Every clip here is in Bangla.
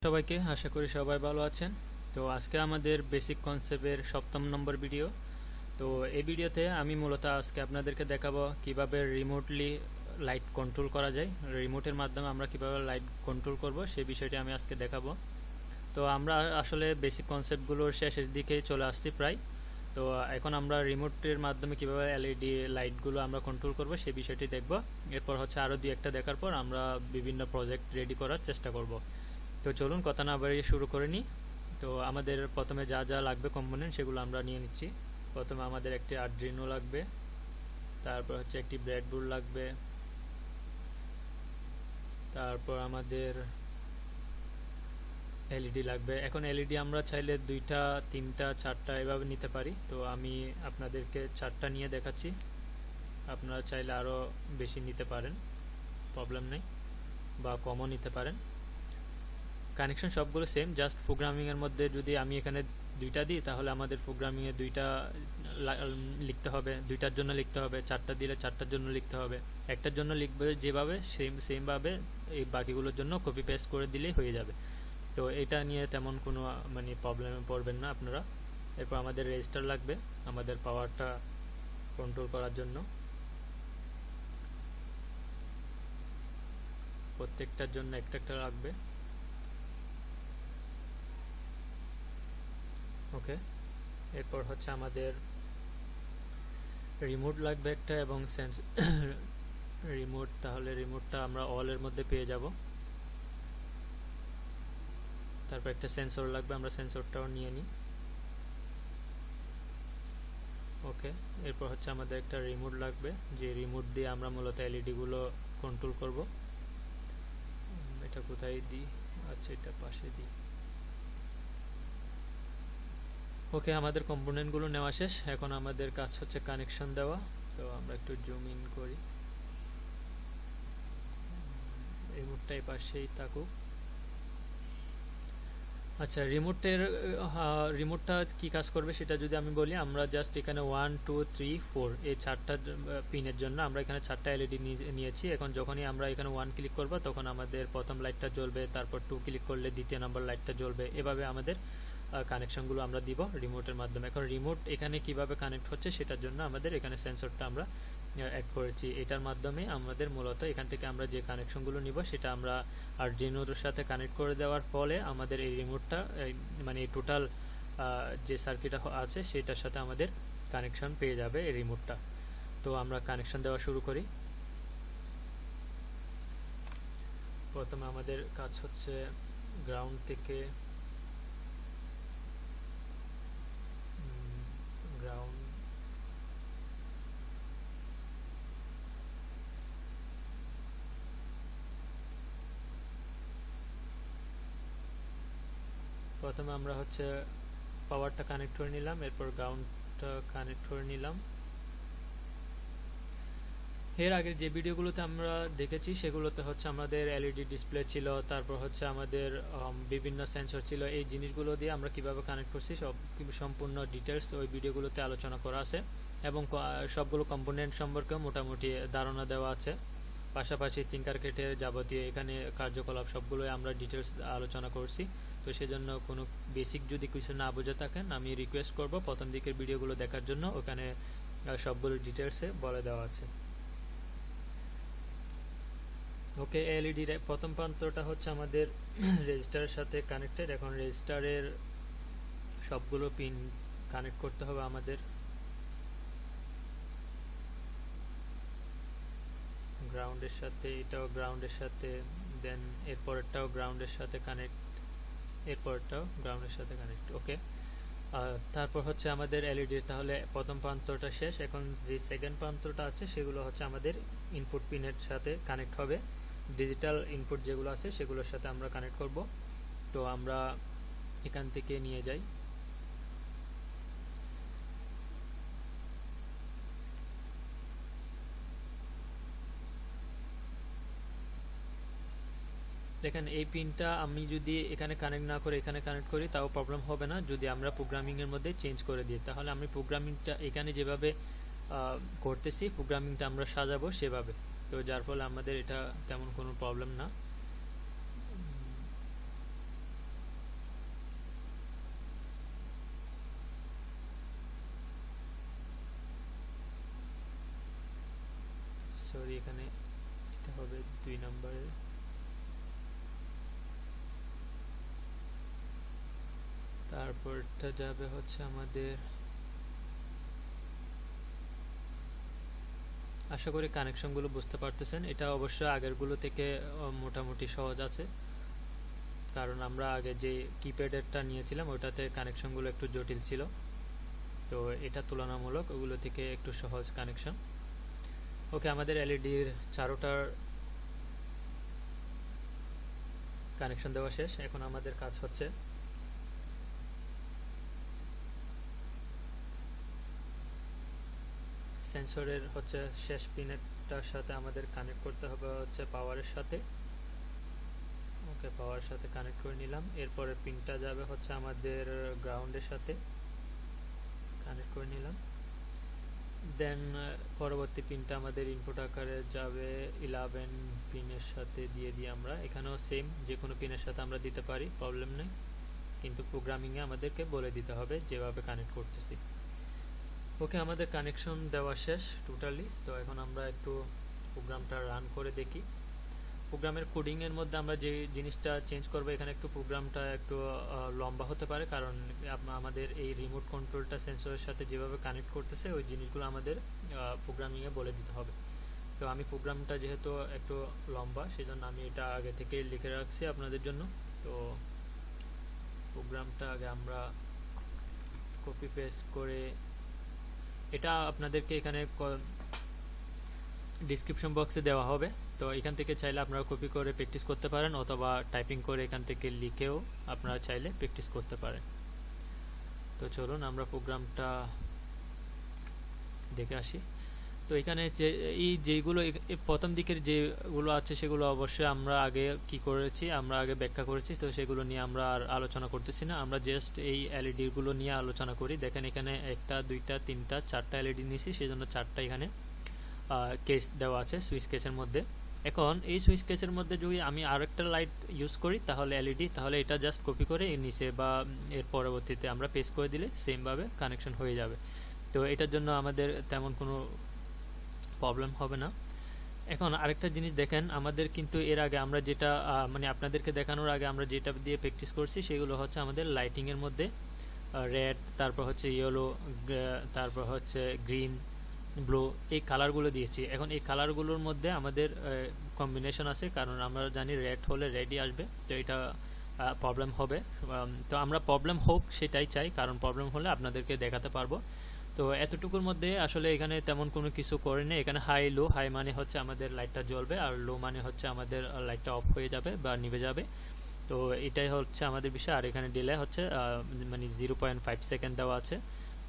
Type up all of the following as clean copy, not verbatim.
সবাইকে আশা করি সবাই ভালো আছেন। তো আজকে আমাদের বেসিক কনসেপ্টের 7ম নম্বর ভিডিও। তো এই ভিডিওতে আমি মূলত আজকে আপনাদেরকে দেখাবো কিভাবে রিমোটলি লাইট কন্ট্রোল করা যায়। রিমোটের মাধ্যমে আমরা কিভাবে লাইট কন্ট্রোল করব সেই বিষয়টি আমি আজকে দেখাবো। তো আমরা আসলে বেসিক কনসেপ্টগুলোর শেষের দিকে চলে আসছি প্রায়। তো এখন আমরা রিমোটের মাধ্যমে কিভাবে এলইডি লাইটগুলো আমরা কন্ট্রোল করব সেই বিষয়টি দেখব। এরপর হচ্ছে আরও দুই একটা দেখার পর আমরা বিভিন্ন প্রজেক্ট রেডি করার চেষ্টা করব। তো চলুন কথা না বাড়িয়ে শুরু করে নিই। তো আমাদের প্রথমে যা যা লাগবে কম্পোনেন্ট সেগুলো আমরা নিয়ে নিচ্ছি। প্রথমে আমাদের একটি আর্ডুইনো লাগবে, তারপর হচ্ছে একটি ব্রেডবোর্ড লাগবে, তারপর আমাদের এলইডি লাগবে। এখন এলইডি আমরা চাইলে 2টা 3টা 4টা এভাবে নিতে পারি। তো আমি আপনাদেরকে 4টা নিয়ে দেখাচ্ছি, আপনারা চাইলে আরও বেশি নিতে পারেন, প্রবলেম নেই, বা কমও নিতে পারেন। কানেকশন সবগুলো সেম, জাস্ট প্রোগ্রামিংয়ের মধ্যে যদি আমি এখানে 2টা দিই তাহলে আমাদের প্রোগ্রামিংয়ে 2টা লিখতে হবে, 2টার জন্য লিখতে হবে। 4টা দিলে 4টার জন্য লিখতে হবে। একটার জন্য লিখবে যেভাবে সেমভাবে এই বাকিগুলোর জন্য কপি পেস্ট করে দিলেই হয়ে যাবে। তো এটা নিয়ে তেমন কোনো প্রবলেমে পড়বেন না আপনারা। এরপর আমাদের রেজিস্টার লাগবে আমাদের পাওয়ারটা কন্ট্রোল করার জন্য। প্রত্যেকটার জন্য একটা একটা লাগবে। ওকে, এরপর হচ্ছে আমাদের রিমোট লাগবে একটা এবং রিমোট, তাহলে রিমোটটা আমরা অলের মধ্যে পেয়ে যাব। তারপর একটা সেন্সর লাগবে, আমরা সেন্সরটাও নিয়ে নিই। ওকে, এরপর হচ্ছে আমাদের একটা রিমোট লাগবে, যে রিমোট দিয়ে আমরা মূলত এলইডিগুলো কন্ট্রোল করব। এটা কোথায় দিই? আচ্ছা, এটা পাশে দিই। ওকে, আমাদের কম্পোনেন্টগুলো নেওয়া শেষ। এখন আমাদের কাজ হচ্ছে কানেকশন দেওয়া। তো আমরা একটু জুম ইন করি, রিমোটটা এই পাশেই থাকুক। আচ্ছা, রিমোটটা কি কাজ করবে সেটা যদি আমি বলি, আমরা জাস্ট এখানে 1 2 3 4 এই 4টা পিনের জন্য আমরা এখানে 4টা এলইডি নিয়েছি। এখন যখনই আমরা এখানে 1 ক্লিক করব তখন আমাদের প্রথম লাইটটা জ্বলবে, তারপর 2 ক্লিক করলে দ্বিতীয় নম্বর লাইটটা জ্বলবে। এভাবে আমাদের কানেকশনগুলো আমরা দিব রিমোটের মাধ্যমে। এখন রিমোট এখানে কিভাবে কানেক্ট হচ্ছে সেটার জন্য আমাদের এখানে সেন্সরটা আমরা অ্যাড করেছি। এটার মাধ্যমে আমাদের মূলত এখান থেকে আমরা যে কানেকশনগুলো নিব সেটা আমরা আরডিনোর সাথে কানেক্ট করে দেওয়ার ফলে আমাদের এই রিমোটটা মানে এই টোটাল যে সার্কিট আছে সেটার সাথে আমাদের কানেকশন পেয়ে যাবে এই রিমোটটা। তো আমরা কানেকশন দেওয়া শুরু করি। প্রথমে আমাদের কাজ হচ্ছে গ্রাউন্ড থেকে গ্রাউন্ড, প্রথমে আমরা হচ্ছে পাওয়ারটা কানেক্ট করে নিলাম, এরপর গ্রাউন্ডটা কানেক্ট করে নিলাম। এর আগের যে ভিডিওগুলোতে আমরা দেখেছি সেগুলোতে হচ্ছে আমাদের এলইডি ডিসপ্লে ছিল, তারপর হচ্ছে আমাদের বিভিন্ন সেন্সর ছিল। এই জিনিসগুলো দিয়ে আমরা কিভাবে কানেক্ট করছি সম্পূর্ণ ডিটেলস ওই ভিডিওগুলোতে আলোচনা করা আছে, এবং সবগুলো কম্পোনেন্ট সম্পর্কে মোটামুটি ধারণা দেওয়া আছে। পাশাপাশি থিঙ্কারক্যাডের যাবতীয় এখানে কার্যকলাপ সবগুলোই আমরা ডিটেলস আলোচনা করছি। তো সেজন্য কোনো বেসিক যদি কিছু না বুঝে থাকেন আমি রিকোয়েস্ট করব প্রথম দিকের ভিডিওগুলো দেখার জন্য, ওখানে সবগুলো ডিটেলসে বলে দেওয়া আছে। ওকে, এলইডির প্রথম প্রান্তটা হচ্ছে আমাদের রেজিস্টারের সাথে কানেক্টেড। এখন রেজিস্টারের সবগুলো পিন কানেক্ট করতে হবে আমাদের। গ্রাউন্ডের সাথে, এটাও গ্রাউন্ডের সাথে, দেন এরপরটাও গ্রাউন্ডের সাথে কানেক্ট, এরপরটাও গ্রাউন্ডের সাথে কানেক্ট। ওকে, তারপর হচ্ছে আমাদের এলইডি, তাহলে প্রথম প্রান্তটা শেষ। এখন যে সেকেন্ড প্রান্তটা আছে সেগুলো হচ্ছে আমাদের ইনপুট পিনের সাথে কানেক্ট হবে। ডিজিটাল ইনপুট যেগুলো আছে সেগুলোর সাথে আমরা কানেক্ট করব। তো আমরা এখান থেকে নিয়ে যাই। দেখেন এই পিনটা আমি যদি এখানে কানেক্ট না করে এখানে কানেক্ট করি তাও প্রবলেম হবে না, যদি আমরা প্রোগ্রামিংয়ের মধ্যে চেঞ্জ করে দিই। তাহলে আমি প্রোগ্রামিংটা এখানে যেভাবে করতেছি প্রোগ্রামিংটা আমরা সাজাবো সেভাবে। তো যার ফলে আমাদের এটা তেমন কোনো প্রবলেম না। সরি, এখানে এটা হবে 2 নম্বরে। তারপরটা যাবে হচ্ছে আমাদের, আশা করি কানেকশনগুলো বুঝতে পারতেছেন। এটা অবশ্য আগেরগুলো থেকে মোটামুটি সহজ আছে, কারণ আমরা আগে যে কিপ্যাডেরটা নিয়েছিলাম ওটাতে কানেকশনগুলো একটু জটিল ছিল, তো এটা তুলনামূলক ওগুলো থেকে একটু সহজ কানেকশন। ওকে, আমাদের এলইডির চারোটার কানেকশন দেওয়া শেষ। এখন আমাদের কাজ হচ্ছে সেন্সরের হচ্ছে শেষ পিনেরটার সাথে আমাদের কানেক্ট করতে হবে হচ্ছে পাওয়ারের সাথে। ওকে, পাওয়ারের সাথে কানেক্ট করে নিলাম। এরপরে পিনটা যাবে হচ্ছে আমাদের গ্রাউন্ডের সাথে কানেক্ট করে নিলাম। দেন পরবর্তী পিনটা আমাদের ইনপুট আকারে যাবে 11 পিনের সাথে দিয়ে আমরা এখানেও সেম যে কোনো পিনের সাথে আমরা দিতে পারি, প্রবলেম নেই, কিন্তু প্রোগ্রামিংয়ে আমাদেরকে বলে দিতে হবে যেভাবে কানেক্ট করতেছি। ওকে, আমাদের কানেকশন দেওয়া শেষ টোটালি। তো এখন আমরা একটু প্রোগ্রামটা রান করে দেখি। প্রোগ্রামের কোডিংয়ের মধ্যে আমরা যে জিনিসটা চেঞ্জ করবো, এখানে একটু প্রোগ্রামটা একটু লম্বা হতে পারে, কারণ আমাদের এই রিমোট কন্ট্রোলটা সেন্সরের সাথে যেভাবে কানেক্ট করতেছে ওই জিনিসগুলো আমাদের প্রোগ্রামিংয়ে বলে দিতে হবে। তো আমি প্রোগ্রামটা যেহেতু একটু লম্বা, সেজন্য আমি এটা আগে থেকে লিখে রাখছি আপনাদের জন্য। তো প্রোগ্রামটা আগে আমরা কপি পেস্ট করে, এটা আপনাদেরকে এখানে ডিসক্রিপশন বক্সে দেওয়া হবে, তো এখান থেকে চাইলে আপনারা কপি করে প্র্যাকটিস করতে পারেন, অথবা টাইপিং করে এখান থেকে লিখেও আপনারা চাইলে প্র্যাকটিস করতে পারেন। তো চলুন আমরা প্রোগ্রামটা দেখে আসি। তো এখানে যে যেগুলো প্রথম দিকের যেগুলো আছে সেগুলো অবশ্যই আমরা আগে কি করেছি, আমরা আগে ব্যাখ্যা করেছি, তো সেগুলো নিয়ে আমরা আর আলোচনা করতেছি না। আমরা জাস্ট এই এলইডিগুলো নিয়ে আলোচনা করি। দেখেন এখানে 1টা 2টা 3টা 4টা এলইডি নিয়েছি, সেজন্য 4টা এখানে কেস দেওয়া আছে সুইচ কেসের মধ্যে। এখন এই সুইচ কেসের মধ্যে যদি আমি আরেকটা লাইট ইউজ করি তাহলে এলইডি, তাহলে এটা জাস্ট কপি করে এর নিচে বা এর পরবর্তীতে আমরা পেস্ট করে দিলে সেমভাবে কানেকশন হয়ে যাবে। তো এটার জন্য আমাদের তেমন কোনো প্রবলেম হবে না। এখন আরেকটা জিনিস দেখেন, আমাদের কিন্তু এর আগে আমরা যেটা মানে আপনাদেরকে দেখানোর আগে আমরা যেটা দিয়ে প্র্যাকটিস করছি সেগুলো হচ্ছে আমাদের লাইটিংয়ের মধ্যে রেড, তারপর হচ্ছে ইয়েলো, তারপর হচ্ছে গ্রিন, ব্লু, এই কালারগুলো দিয়েছি। এখন এই কালারগুলোর মধ্যে আমাদের কম্বিনেশন আছে, কারণ আমরা জানি রেড হলে রেডই আসবে, তো এটা প্রবলেম হবে। তো আমরা প্রবলেম হোক সেটাই চাই, কারণ প্রবলেম হলে আপনাদেরকে দেখাতে পারবো। তো এতটুকুর মধ্যে আসলে এখানে তেমন কোনো কিছু করেনি। এখানে হাই লো, হাই মানে হচ্ছে আমাদের লাইটটা জ্বলবে, আর লো মানে হচ্ছে আমাদের লাইটটা অফ হয়ে যাবে বা নিভে যাবে। তো এটাই হচ্ছে আমাদের বিষয়। আর এখানে ডিলে হচ্ছে মানে 0.5 সেকেন্ড দেওয়া আছে।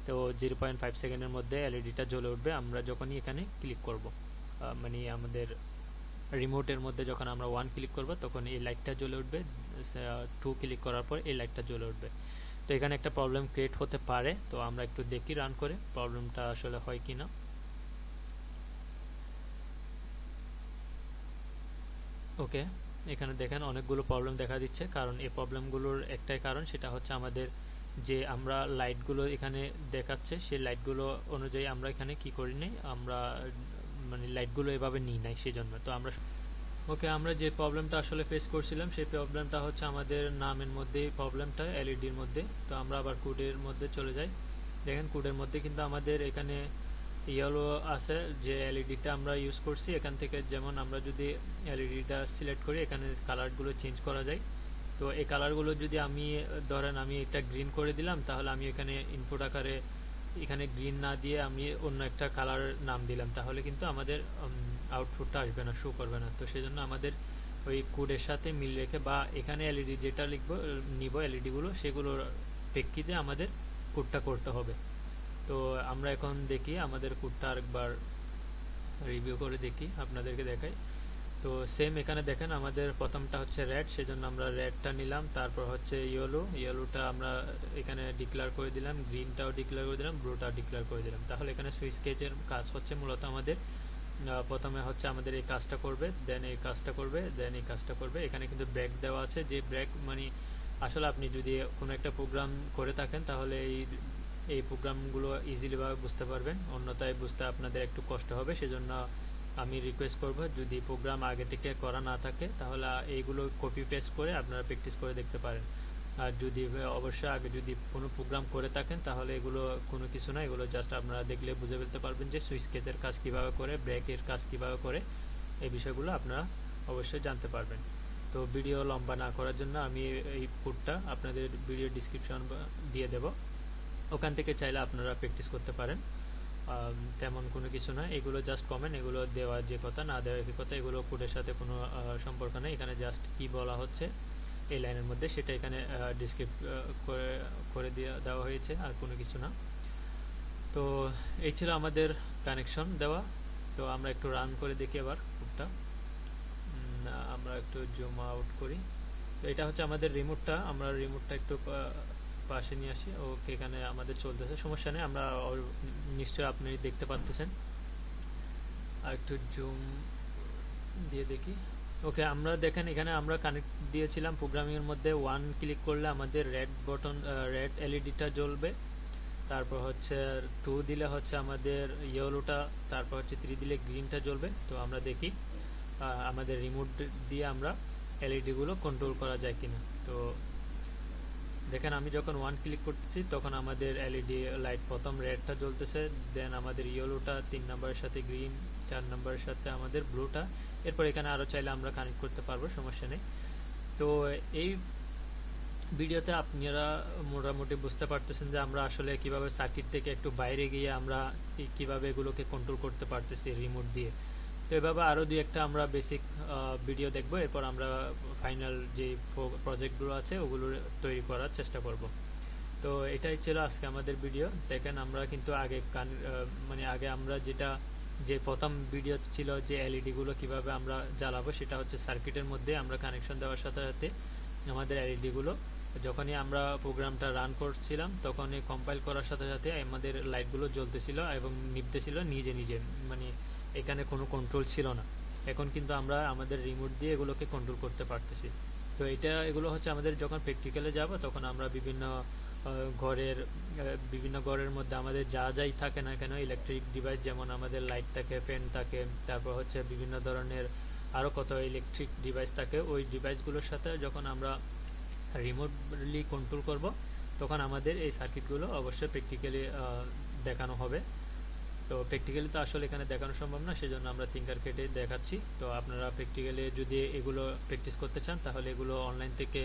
তো 0.5 সেকেন্ডের মধ্যে এলইডিটা জ্বলে উঠবে আমরা যখনই এখানে ক্লিক করব, মানে আমাদের রিমোটের মধ্যে যখন আমরা 1 ক্লিক করব তখন এই লাইটটা জ্বলে উঠবে, 2 ক্লিক করার পর এই লাইটটা জ্বলে উঠবে। তো এখানে একটা প্রবলেম ক্রিয়েট হতে পারে, তো আমরা একটু দেখি রান করে প্রবলেমটা আসলে হয় কিনা। ওকে, এখানে দেখেন অনেকগুলো প্রবলেম দেখা দিচ্ছে, কারণ এই প্রবলেমগুলোর একটাই কারণ, সেটা হচ্ছে আমাদের যে আমরা লাইটগুলো এখানে দেখাচ্ছে সেই লাইটগুলো অনুযায়ী আমরা এখানে কি করি নাই, আমরা মানে লাইটগুলো এভাবে নিই নাই, সেজন্য। তো আমরা ওকে, আমরা যে প্রবলেমটা আসলে ফেস করছিলাম সেই প্রবলেমটা হচ্ছে আমাদের নামের মধ্যেই প্রবলেমটা, এলইডির মধ্যে। তো আমরা আবার কোডের মধ্যে চলে যাই। দেখেন কোডের মধ্যে কিন্তু আমাদের এখানে ইয়েলো আছে যে এলইডিটা আমরা ইউজ করছি। এখান থেকে যেমন আমরা যদি এলইডিটা সিলেক্ট করি, এখানে কালারগুলো চেঞ্জ করা যায়। তো এই কালারগুলো যদি আমি ধরেন আমি এটা গ্রিন করে দিলাম, তাহলে আমি এখানে ইনপুট আকারে এখানে গ্রিন না দিয়ে আমি অন্য একটা কালার নাম দিলাম, তাহলে কিন্তু আমাদের আউটপুটটা আসবে না, শো করবে না। তো সেই জন্য আমাদের ওই কোডের সাথে মিল রেখে বা এখানে এলইডি যেটা নিব এলইডিগুলো, সেগুলোর প্রেক্ষিতে আমাদের কোডটা করতে হবে। তো আমরা এখন দেখি আমাদের কোডটা আরেকবার রিভিউ করে দেখি, আপনাদেরকে দেখাই। তো সেম এখানে দেখেন আমাদের প্রথমটা হচ্ছে রেড, সেজন্য আমরা রেডটা নিলাম। তারপর হচ্ছে ইয়েলোটা আমরা এখানে ডিক্লেয়ার করে দিলাম, গ্রিনটাও ডিক্লেয়ার করে দিলাম, ব্লুটাও ডিক্লেয়ার করে দিলাম। তাহলে এখানে সুইচ কেজের কাজ হচ্ছে মূলত আমাদের প্রথমে হচ্ছে আমাদের এই কাজটা করবে, দেন এই কাজটা করবে, দেন এই কাজটা করবে। এখানে কিন্তু ব্রেক দেওয়া আছে, যে ব্রেক মানে আসলে আপনি যদি কোনো একটা প্রোগ্রাম করে থাকেন তাহলে এই প্রোগ্রামগুলো ইজিলি ভাবে বুঝতে পারবেন, অন্যথায় বুঝতে আপনাদের একটু কষ্ট হবে। সেজন্য আমি রিকোয়েস্ট করব যদি প্রোগ্রাম আগে থেকে করা না থাকে তাহলে এইগুলো কপি পেস্ট করে আপনারা প্র্যাকটিস করে দেখতে পারেন। আর যদি অবশ্যই আগে যদি কোনো প্রোগ্রাম করে থাকেন তাহলে এগুলো কোনো কিছু না, এগুলো জাস্ট আপনারা দেখলে বুঝে ফেলতে পারবেন যে সুইচ কেসের কাজ কীভাবে করে, ব্রেকের কাজ কীভাবে করে, এই বিষয়গুলো আপনারা অবশ্যই জানতে পারবেন। তো ভিডিও লম্বা না করার জন্য আমি এই কোডটা আপনাদের ভিডিও ডিসক্রিপশন দিয়ে দেব, ওখান থেকে চাইলে আপনারা প্র্যাকটিস করতে পারেন। তেমন কোনো কিছু না, এগুলো জাস্ট কমেন্ট, এগুলো দেওয়া যে কথা না দেওয়া একই কথা, এগুলো কোডের সাথে কোনো সম্পর্ক নেই। এখানে জাস্ট কি বলা হচ্ছে এই লাইনের মধ্যে সেটা এখানে ডিসক্রিপ্ট করে দেওয়া হয়েছে, আর কোনো কিছু না। তো এই ছিল আমাদের কানেকশন দেওয়া। তো আমরা একটু রান করে দেখি আবার কোডটা, আমরা একটু জুম আউট করি। তো এটা হচ্ছে আমাদের রিমোটটা, আমরা রিমোটটা একটু পাশে নিয়ে আসি। ওকে, এখানে আমাদের চলতেছে, সমস্যা নেই, আমরা নিশ্চয়ই আপনি দেখতে পাচ্ছেন। আর একটু জুম দিয়ে দেখি। ওকে, আমরা দেখেন এখানে আমরা কানেক্ট দিয়েছিলাম প্রোগ্রামিংয়ের মধ্যে। 1 ক্লিক করলে আমাদের রেড এলইডিটা জ্বলবে, তারপর হচ্ছে 2 দিলে হচ্ছে আমাদের ইয়েলোটা, তারপর হচ্ছে 3 দিলে গ্রিনটা জ্বলবে। তো আমরা দেখি আমাদের রিমোট দিয়ে আমরা এলইডিগুলো কন্ট্রোল করা যায় কিনা। তো দেখেন আমি যখন 1 ক্লিক করতেছি তখন আমাদের এলইডি লাইট প্রথম রেডটা জ্বলতেছে, দেন আমাদের ইয়েলোটা, 3 নম্বরের সাথে গ্রিন, 4 নম্বরের সাথে আমাদের ব্লুটা। এরপর এখানে আরও চাইলে আমরা কানেক্ট করতে পারবো, সমস্যা নেই। তো এই ভিডিওতে আপনারা মোটামুটি বুঝতে পারতেছেন যে আমরা আসলে কিভাবে সার্কিট থেকে একটু বাইরে গিয়ে আমরা কিভাবে এগুলোকে কন্ট্রোল করতে পারতেছি রিমোট দিয়ে। তো এভাবে আরও দুই একটা আমরা বেসিক ভিডিও দেখব, এরপর আমরা ফাইনাল যে প্রজেক্টগুলো আছে ওগুলো তৈরি করার চেষ্টা করব। তো এটাই ছিল আজকে আমাদের ভিডিও। দেখেন আমরা কিন্তু আগে আমরা যে প্রথম ভিডিও ছিল যে এলইডিগুলো কিভাবে আমরা জ্বালাবো, সেটা হচ্ছে সার্কিটের মধ্যে আমরা কানেকশন দেওয়ার সাথে সাথে আমাদের এলইডিগুলো যখনই আমরা প্রোগ্রামটা রান করছিলাম তখনই কম্পাইল করার সাথে সাথে আমাদের লাইটগুলো জ্বলতেছিল এবং নিভতেছিল নিজে নিজে, মানে এখানে কোনো কন্ট্রোল ছিল না। এখন কিন্তু আমরা আমাদের রিমোট দিয়ে এগুলোকে কন্ট্রোল করতে পারতেছি। তো এগুলো হচ্ছে আমাদের যখন প্র্যাকটিক্যালে যাব তখন আমরা বিভিন্ন ঘরের মধ্যে আমাদের যা যাই থাকে না কেন, ইলেকট্রিক ডিভাইস যেমন আমাদের লাইট থাকে, ফ্যান থাকে, তারপর হচ্ছে বিভিন্ন ধরনের আরও কত ইলেকট্রিক ডিভাইস থাকে, ওই ডিভাইসগুলোর সাথে যখন আমরা রিমোটলি কন্ট্রোল করব তখন আমাদের এই সার্কিটগুলো অবশ্যই প্র্যাকটিক্যালি দেখানো হবে। তো প্র্যাকটিক্যালি তো আসলে এখানে দেখানো সম্ভব না, সেজন্য আমরা থিঙ্কারক্যাডে দেখাচ্ছি। তো আপনারা প্র্যাকটিক্যালি যদি এগুলো প্র্যাকটিস করতে চান তাহলে এগুলো অনলাইন থেকে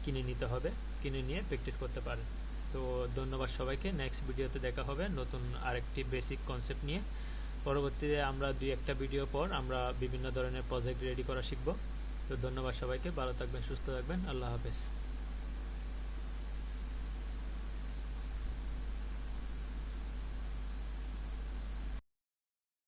কিনে নিতে হবে, কিনে নিয়ে প্র্যাকটিস করতে পারেন। তো ধন্যবাদ সবাইকে। নেক্সট ভিডিওতে দেখা হবে নতুন আরেকটি বেসিক কনসেপ্ট নিয়ে। পরবর্তীতে আমরা 2-1টা ভিডিও পর আমরা বিভিন্ন ধরনের প্রজেক্ট রেডি করা শিখব। তো ধন্যবাদ সবাইকে, ভালো থাকবেন, সুস্থ থাকবেন, আল্লাহ হাফেজ।